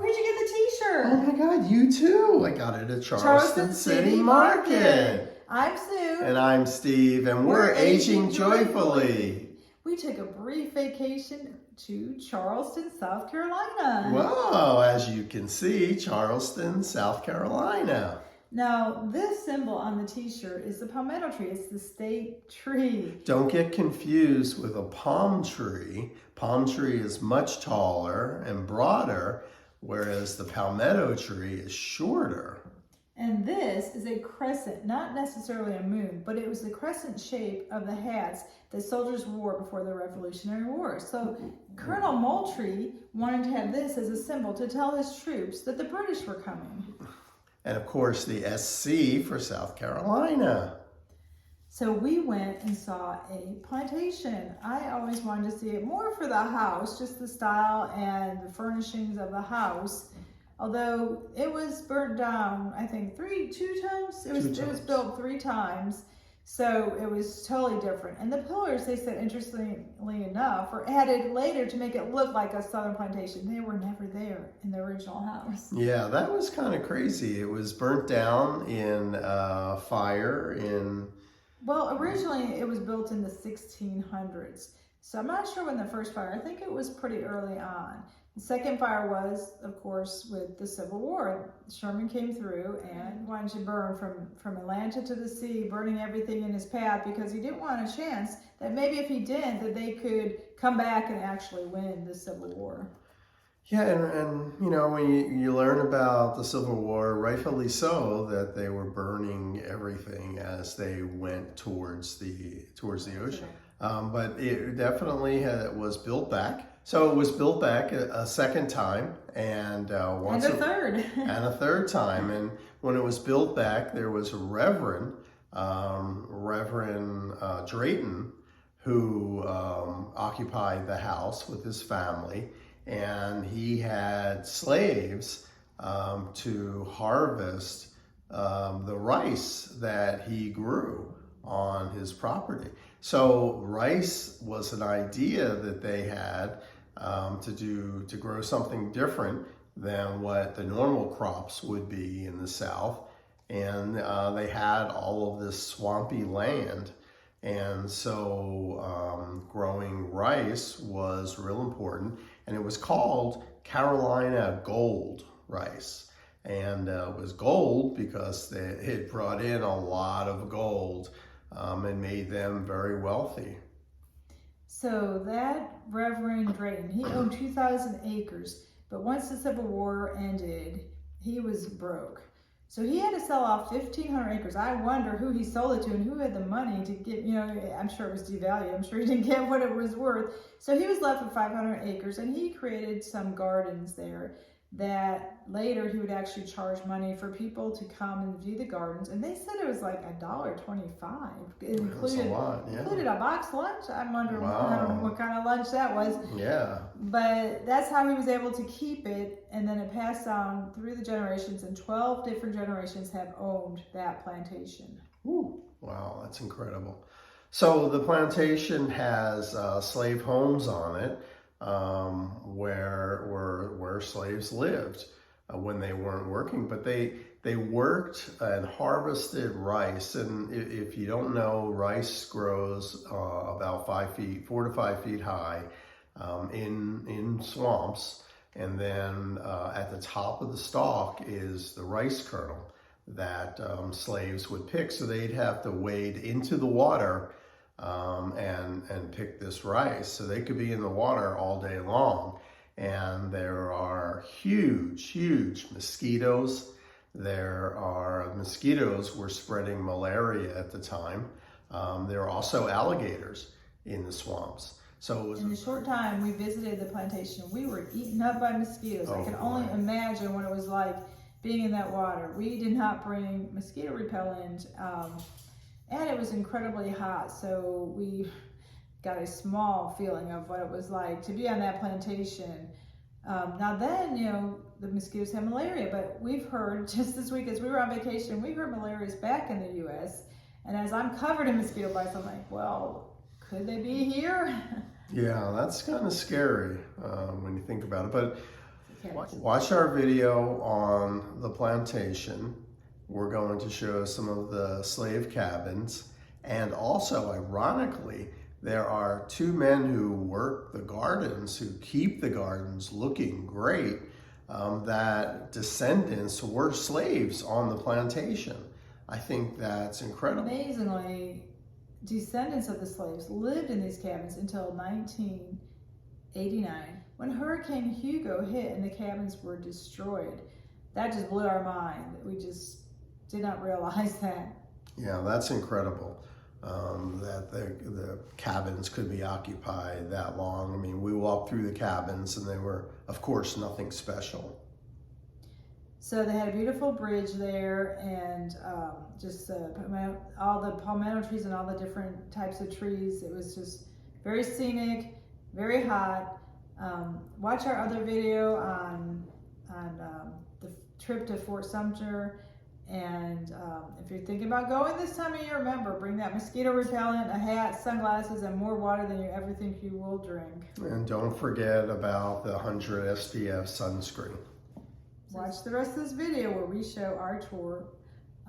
Where'd you get the t-shirt? Oh my God, you too. I got it at Charleston City Market. I'm Sue. And I'm Steve, and we're aging joyfully. We took a brief vacation to Charleston, South Carolina. Wow, as you can see, Charleston, South Carolina. Now, this symbol on the t-shirt is the palmetto tree. It's the state tree. Don't get confused with a palm tree. Palm tree is much taller and broader, whereas the palmetto tree is shorter. And this is a crescent, not necessarily a moon, but it was the crescent shape of the hats that soldiers wore before the Revolutionary War. So Colonel Moultrie wanted to have this as a symbol to tell his troops that the British were coming. And of course, the SC for South Carolina. So we went and saw a plantation. I always wanted to see it more for the house, just the style and the furnishings of the house. Although it was burnt down, I think two times. It was built 3 times, so it was totally different. And the pillars, they said, interestingly enough, were added later to make it look like a southern plantation. They were never there in the original house. Yeah, that was kind of crazy. It was burnt down in fire in... Well, originally it was built in the 1600s. So I'm not sure when the first fire, I think it was pretty early on. The second fire was, of course, with the Civil War. Sherman came through and wanted to burn from Atlanta to the sea, burning everything in his path because he didn't want a chance that maybe if he didn't, that they could come back and actually win the Civil War. Yeah, and you know, when you learn about the Civil War, rightfully so, that they were burning everything as they went towards the ocean. But it definitely was built back. So it was built back a second time, and a third. And a third time. And when it was built back, there was a Reverend Dreyton, who occupied the house with his family, and he had slaves to harvest the rice that he grew on his property. So rice was an idea that they had to grow something different than what the normal crops would be in the South. And they had all of this swampy land. And so growing rice was real important. And it was called Carolina Gold rice. And it was gold because it brought in a lot of gold and made them very wealthy. So that Reverend Dreyton, he owned 2,000 acres, but once the Civil War ended, he was broke. So he had to sell off 1,500 acres. I wonder who he sold it to and who had the money to get, you know, I'm sure it was devalued. I'm sure he didn't get what it was worth. So he was left with 500 acres, and he created some gardens there that later he would actually charge money for people to come and view the gardens. And they said it was like $1.25. It included a box lunch. I'm wondering what kind of lunch that was. Yeah. But that's how he was able to keep it. And then it passed down through the generations, and 12 different generations have owned that plantation. Ooh, wow, that's incredible. So the plantation has slave homes on it. Where slaves lived when they weren't working, but they worked and harvested rice. And if you don't know, rice grows about 4 to 5 feet high in swamps, and then at the top of the stalk is the rice kernel that slaves would pick. So they'd have to wade into the water and pick this rice. So they could be in the water all day long. And there are huge mosquitoes. Mosquitoes were spreading malaria at the time. There are also alligators in the swamps. So in a short time we visited the plantation, we were eaten up by mosquitoes. I can only imagine what it was like being in that water. We did not bring mosquito repellent. And it was incredibly hot, so we got a small feeling of what it was like to be on that plantation. Now then, you know, the mosquitoes have malaria, but we've heard just this week as we were on vacation, we heard malaria is back in the U.S. And as I'm covered in mosquito bites, I'm like, well, could they be here? Yeah, that's kind of scary when you think about it. But cabins. Watch our video on the plantation. We're going to show some of the slave cabins. And also, ironically, there are two men who work the gardens, who keep the gardens looking great, that descendants were slaves on the plantation. I think that's incredible. Amazingly, descendants of the slaves lived in these cabins until 1989, when Hurricane Hugo hit and the cabins were destroyed. That just blew our mind. We just did not realize that. Yeah, that's incredible. That the cabins could be occupied that long. I mean, we walked through the cabins and they were, of course, nothing special. So they had a beautiful bridge there, and all the palmetto trees and all the different types of trees. It was just very scenic, very hot. Watch our other video on the trip to Fort Sumter. And if you're thinking about going this time of year, remember, bring that mosquito repellent, a hat, sunglasses, and more water than you ever think you will drink. And don't forget about the 100 SPF sunscreen. Watch the rest of this video where we show our tour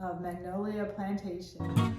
of Magnolia Plantation.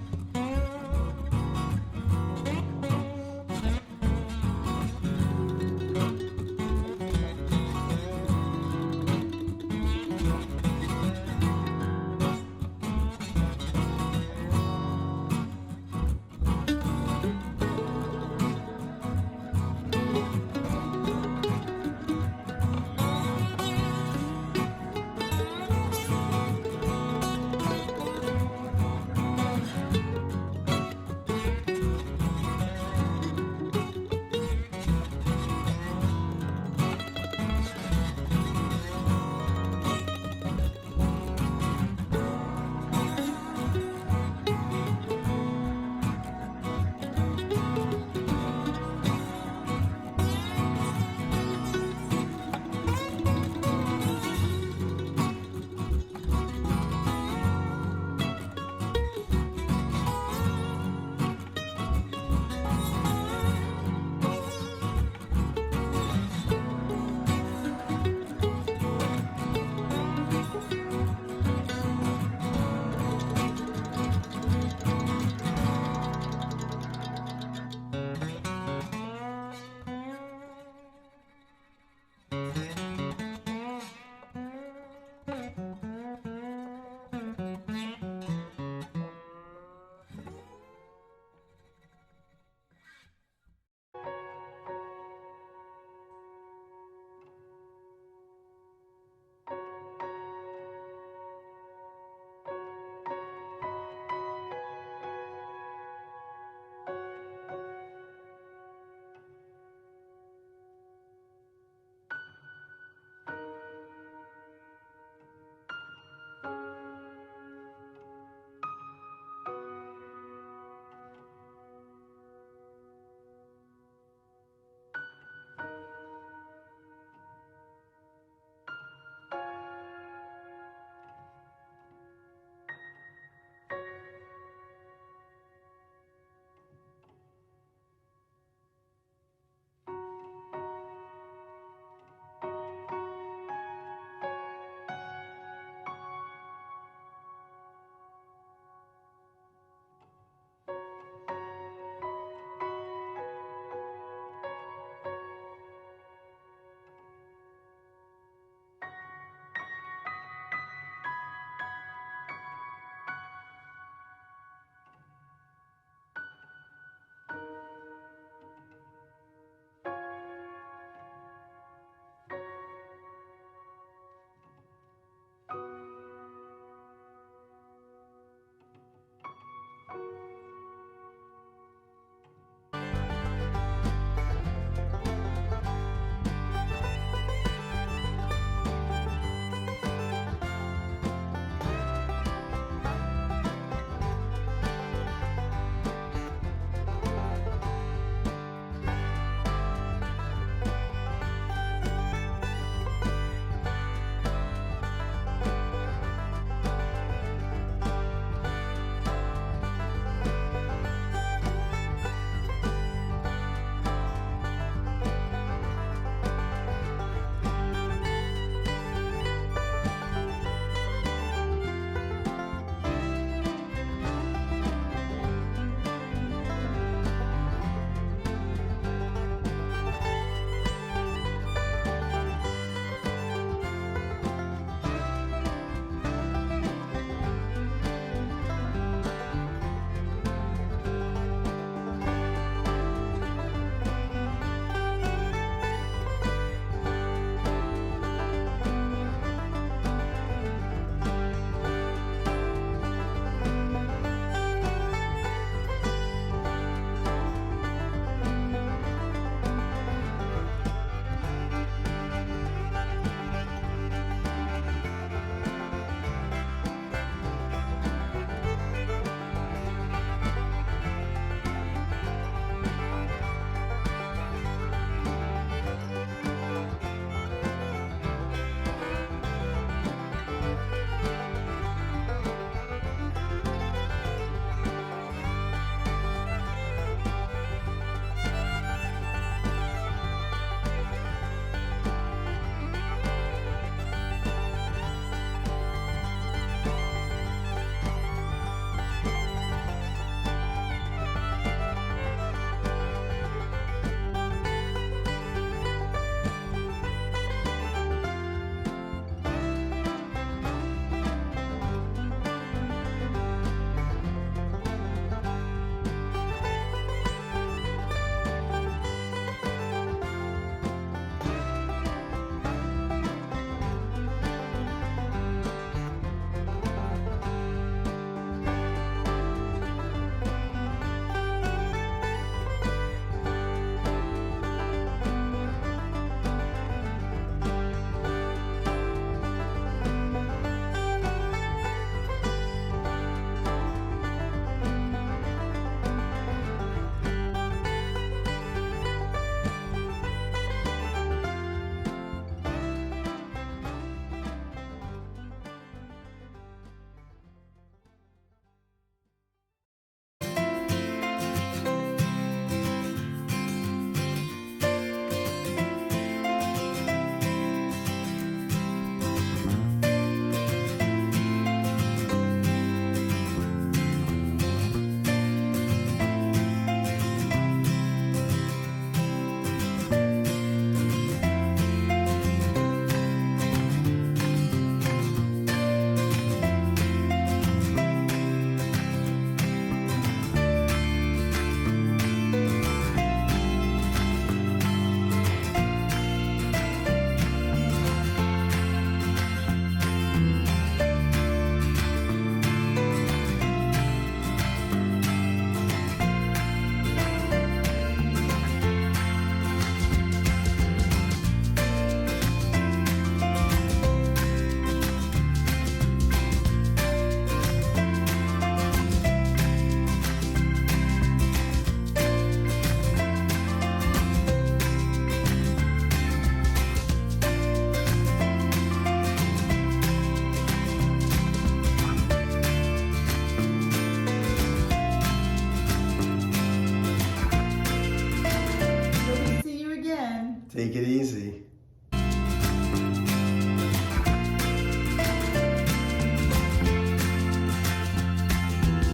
Take it easy.